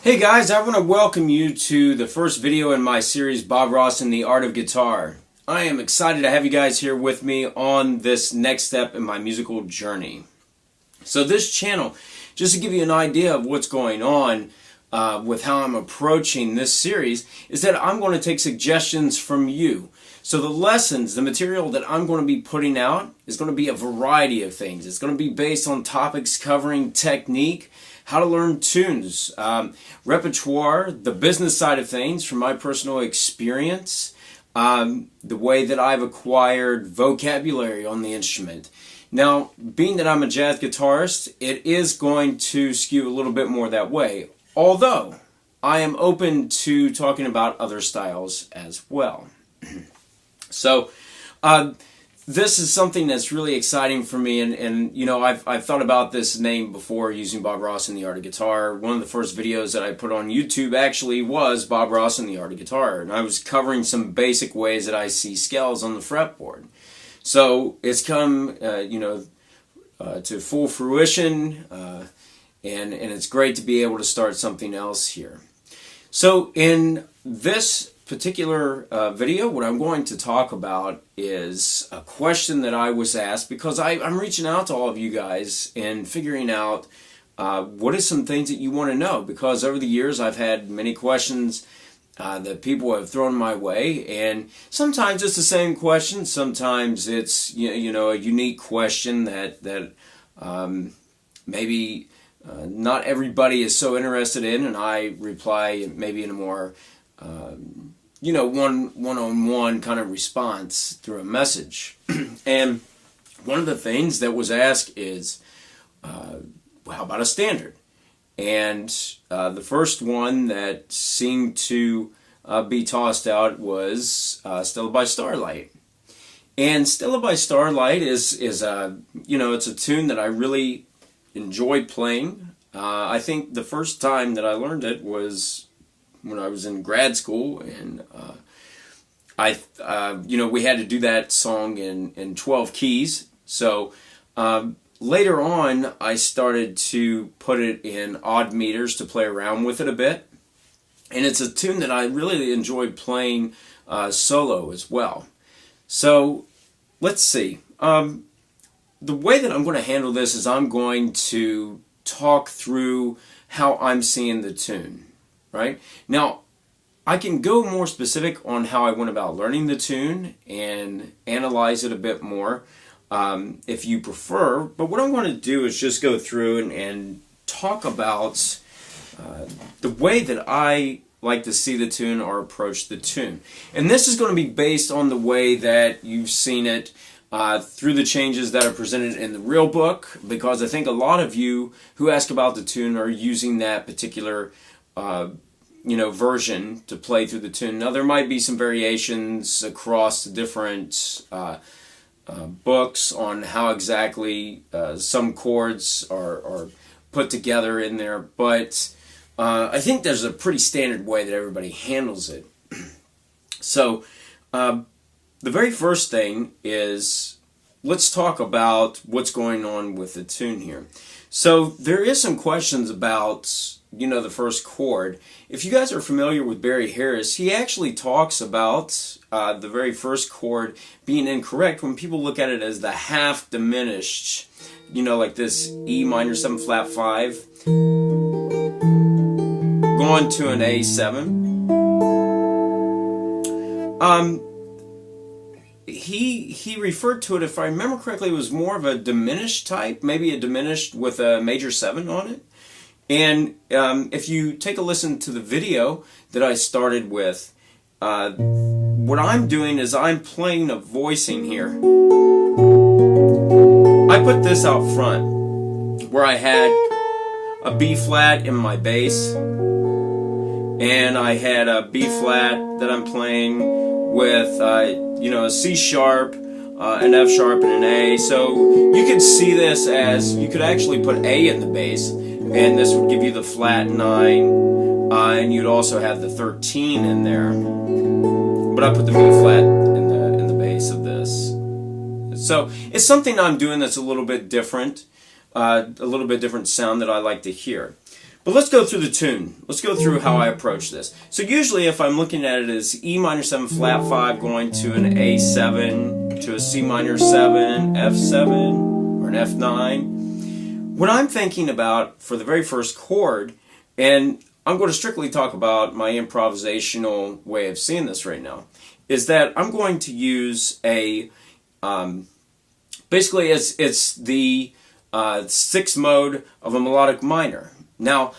Hey guys, I want to welcome you to the first video in my series, Bob Ross and the Art of Guitar. I am excited to have you guys here with me on this next step in my musical journey. So this channel, just to give you an idea of what's going on with how I'm approaching this series, is that I'm going to take suggestions from you. So the lessons, the material that I'm going to be putting out is going to be a variety of things. It's going to be based on topics covering technique, how to learn tunes, repertoire, the business side of things from my personal experience, the way that I've acquired vocabulary on the instrument. Now, being that I'm a jazz guitarist, it is going to skew a little bit more that way, although I am open to talking about other styles as well. So, this is something that's really exciting for me, and you know, I've thought about this name before, using Bob Ross and the Art of Guitar. One of the first videos that I put on YouTube actually was Bob Ross and the Art of Guitar, and I was covering some basic ways that I see scales on the fretboard. So it's come, to full fruition, and it's great to be able to start something else here. So in this particular video, what I'm going to talk about is a question that I was asked, because I'm reaching out to all of you guys and figuring out what is some things that you want to know, because over the years I've had many questions that people have thrown my way, and sometimes it's the same question, sometimes it's a unique question that maybe not everybody is so interested in, and I reply maybe in a more one-on-one kind of response through a message. And one of the things that was asked is, how about a standard? And the first one that seemed to be tossed out was Stella By Starlight. And Stella By Starlight is it's a tune that I really enjoy playing. I think the first time that I learned it was when I was in grad school, and we had to do that song in 12 keys. So later on, I started to put it in odd meters to play around with it a bit, and it's a tune that I really enjoy playing solo as well. So let's see. The way that I'm going to handle this is I'm going to talk through how I'm seeing the tune. Right? Now, I can go more specific on how I went about learning the tune and analyze it a bit more if you prefer, but what I'm going to do is just go through and talk about the way that I like to see the tune or approach the tune. And this is going to be based on the way that you've seen it through the changes that are presented in the real book, because I think a lot of you who ask about the tune are using that particular version to play through the tune. Now, there might be some variations across the different books on how exactly some chords are put together in there, but I think there's a pretty standard way that everybody handles it. So, the very first thing is, let's talk about what's going on with the tune here. So, there is some questions about the first chord. If you guys are familiar with Barry Harris, he actually talks about the very first chord being incorrect when people look at it as the half diminished, like this E minor 7 flat 5 going to an A7. He referred to it, if I remember correctly, it was more of a diminished type, maybe a diminished with a major 7 on it. And if you take a listen to the video that I started with, what I'm doing is I'm playing a voicing here. I put this out front, where I had a B flat in my bass, and I had a B flat that I'm playing with, a C sharp, an F sharp, and an A. So you could see this as, you could actually put A in the bass, and this would give you the flat 9, and you'd also have the 13 in there. But I put the B flat in the bass of this. So it's something I'm doing that's a little bit different, a little bit different sound that I like to hear. But let's go through the tune. Let's go through how I approach this. So usually if I'm looking at it as E minor 7 flat 5 going to an A7 to a C minor 7, F7 or an F9, what I'm thinking about for the very first chord, and I'm going to strictly talk about my improvisational way of seeing this right now, is that I'm going to use a, basically it's the sixth mode of a melodic minor. Now,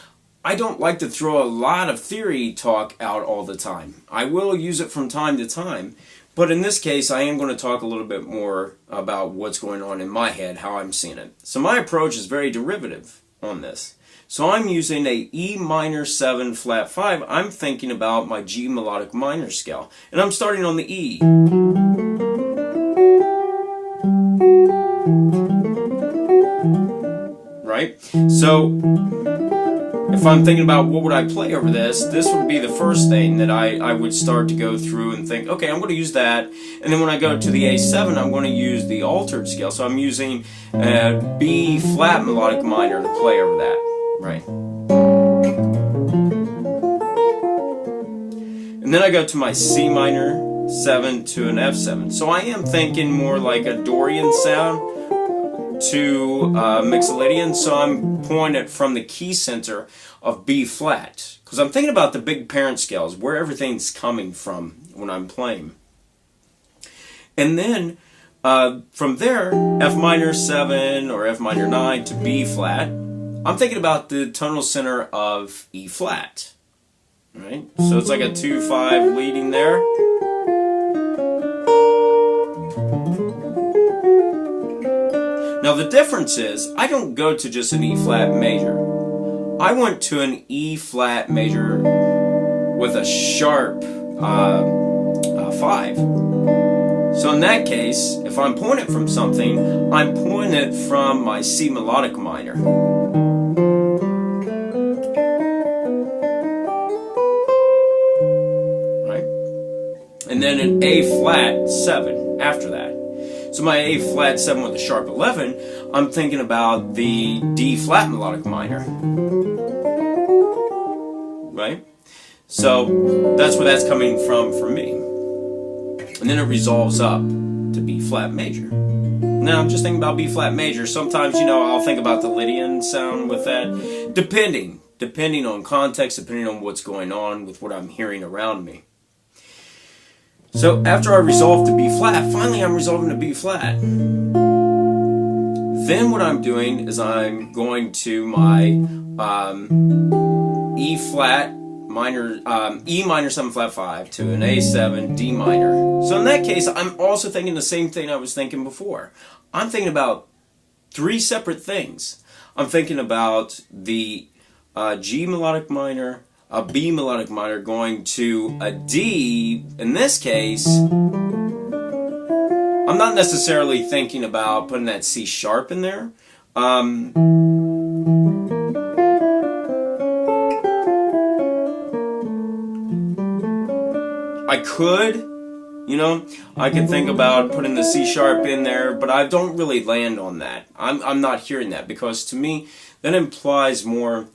I don't like to throw a lot of theory talk out all the time. I will use it from time to time, but in this case, I am going to talk a little bit more about what's going on in my head, how I'm seeing it. So my approach is very derivative on this. So I'm using a E minor 7 flat 5. I'm thinking about my G melodic minor scale, and I'm starting on the E. Right? So if I'm thinking about what would I play over this, this would be the first thing that I would start to go through and think, okay, I'm going to use that. And then when I go to the A7, I'm going to use the altered scale. So I'm using B flat melodic minor to play over that. Right. And then I go to my C minor 7 to an F7. So I am thinking more like a Dorian sound to Mixolydian, so I'm pulling it from the key center of B flat, because I'm thinking about the big parent scales, where everything's coming from when I'm playing. And then from there, F minor 7 or F minor 9 to B flat, I'm thinking about the tonal center of E flat. Right? So it's like a 2-5 leading there. Now the difference is, I don't go to just an E flat major. I went to an E flat major with a sharp 5. So in that case, if I'm pulling it from something, I'm pulling it from my C melodic minor. Right? And then an A flat 7 after that. So my A flat 7 with a sharp 11, I'm thinking about the D flat melodic minor. Right? So that's where that's coming from for me. And then it resolves up to B flat major. Now I'm just thinking about B flat major. Sometimes, I'll think about the Lydian sound with that, depending on context, depending on what's going on with what I'm hearing around me. So after I resolve to B flat, finally I'm resolving to B flat. Then what I'm doing is I'm going to my E flat minor, E minor 7 flat 5 to an A7 D minor. So in that case, I'm also thinking the same thing I was thinking before. I'm thinking about 3 separate things. I'm thinking about the G melodic minor, a B melodic minor going to a D. In this case, I'm not necessarily thinking about putting that C sharp in there. I could, I could think about putting the C sharp in there, but I don't really land on that. I'm not hearing that, because to me, that implies more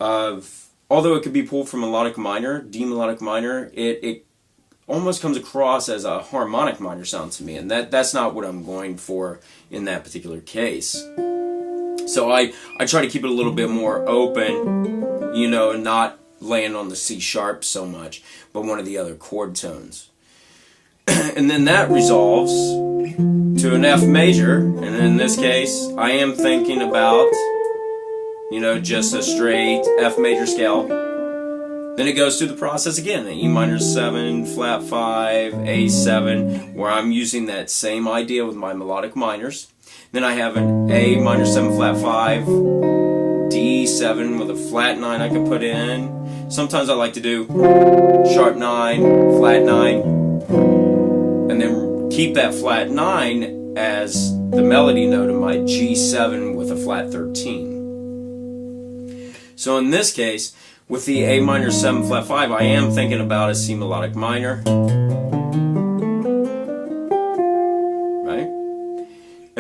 of, although it could be pulled from melodic minor, D melodic minor, it almost comes across as a harmonic minor sound to me, and that's not what I'm going for in that particular case. So I try to keep it a little bit more open, and not land on the C sharp so much, but one of the other chord tones. And then that resolves to an F major, and in this case, I am thinking about just a straight F major scale. Then it goes through the process again, an E minor 7, flat 5, A7, where I'm using that same idea with my melodic minors. Then I have an A minor 7, flat 5, D7 with a flat 9 I can put in. Sometimes I like to do sharp 9, flat 9, and then keep that flat 9 as the melody note of my G7 with a flat 13. So in this case, with the A minor 7 flat 5, I am thinking about a C melodic minor. Right?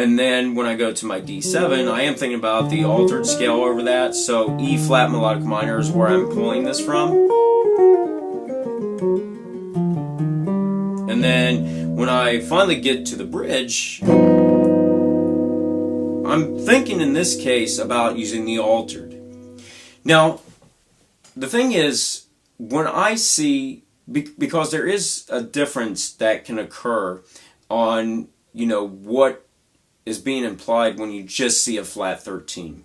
And then when I go to my D7, I am thinking about the altered scale over that. So E flat melodic minor is where I'm pulling this from. And then when I finally get to the bridge, I'm thinking in this case about using the altered. Now, the thing is, when I see, because there is a difference that can occur on, what is being implied when you just see a flat 13.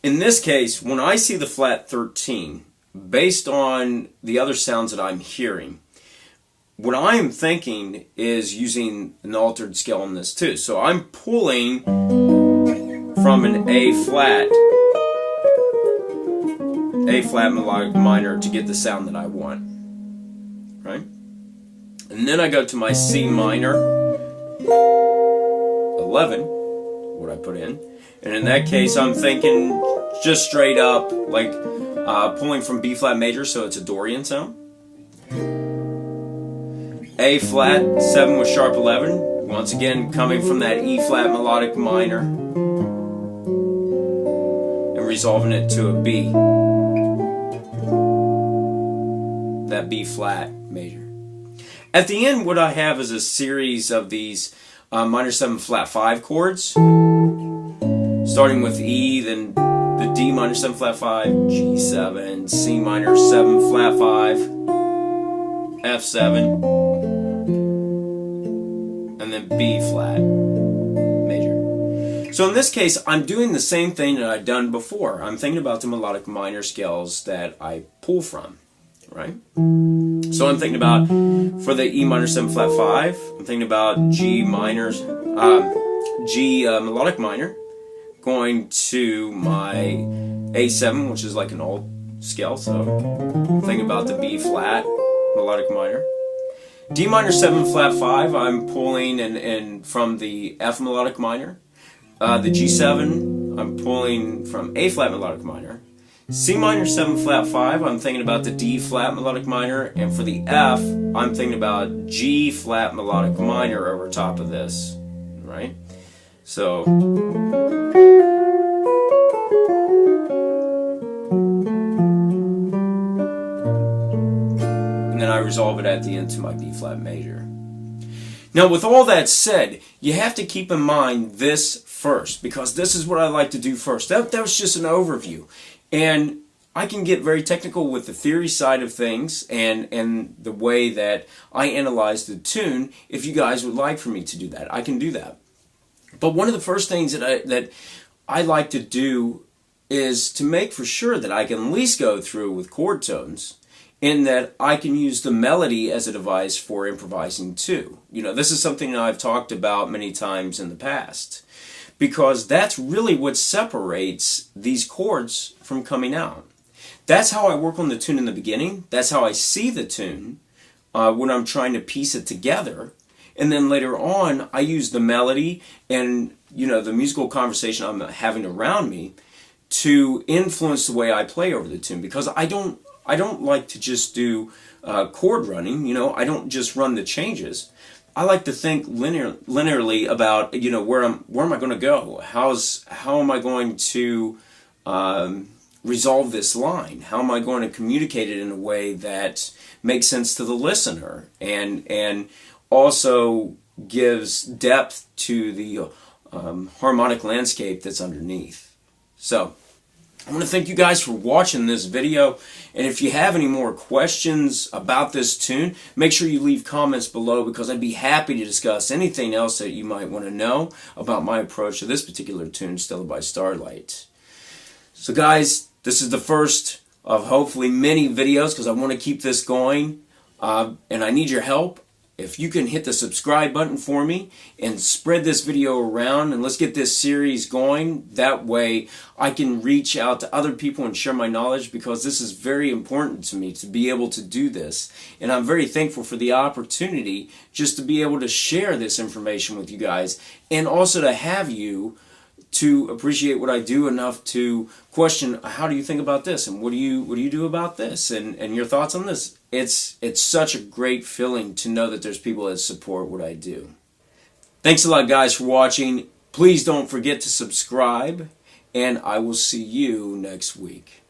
In this case, when I see the flat 13, based on the other sounds that I'm hearing, what I am thinking is using an altered scale on this too. So I'm pulling from an A flat melodic minor to get the sound that I want, right? And then I go to my C minor 11, what I put in, and in that case I'm thinking just straight up like pulling from B flat major, so it's a Dorian sound. A flat 7 with sharp 11, once again coming from that E flat melodic minor and resolving it to a B, that B flat major. At the end, what I have is a series of these minor 7 flat 5 chords, starting with E, then the D minor 7 flat 5, G7, C minor 7 flat 5, F7, and then B flat major. So in this case, I'm doing the same thing that I've done before. I'm thinking about the melodic minor scales that I pull from, right? So I'm thinking about, for the E minor 7 flat 5, I'm thinking about G melodic minor, going to my A7, which is like an old scale, so I'm thinking about the B flat melodic minor. D minor 7 flat 5, I'm pulling and from the F melodic minor. The G7, I'm pulling from A flat melodic minor. C minor 7 flat 5, I'm thinking about the D flat melodic minor, and for the F, I'm thinking about G flat melodic minor over top of this, right? So, and then I resolve it at the end to my B flat major. Now, with all that said, you have to keep in mind this first, because this is what I like to do first. That was just an overview. And I can get very technical with the theory side of things and the way that I analyze the tune. If you guys would like for me to do that, I can do that. But one of the first things that I like to do is to make for sure that I can at least go through with chord tones, and that I can use the melody as a device for improvising too. This is something that I've talked about many times in the past, because that's really what separates these chords from coming out. That's how I work on the tune in the beginning. That's how I see the tune when I'm trying to piece it together. And then later on, I use the melody and the musical conversation I'm having around me to influence the way I play over the tune, because I don't like to just do chord running. I don't just run the changes. I like to think linearly about where am I going to go? How am I going to resolve this line? How am I going to communicate it in a way that makes sense to the listener and also gives depth to the harmonic landscape that's underneath? So I want to thank you guys for watching this video, and if you have any more questions about this tune, make sure you leave comments below, because I'd be happy to discuss anything else that you might want to know about my approach to this particular tune, Stella by Starlight. So guys, this is the first of hopefully many videos, because I want to keep this going, and I need your help. If you can hit the subscribe button for me and spread this video around, and let's get this series going. That way I can reach out to other people and share my knowledge, because this is very important to me to be able to do this. And I'm very thankful for the opportunity just to be able to share this information with you guys, and also to have you to appreciate what I do enough to question, how do you think about this, and what do you do about this, and your thoughts on this. It's such a great feeling to know that there's people that support what I do. Thanks a lot, guys, for watching. Please don't forget to subscribe, and I will see you next week.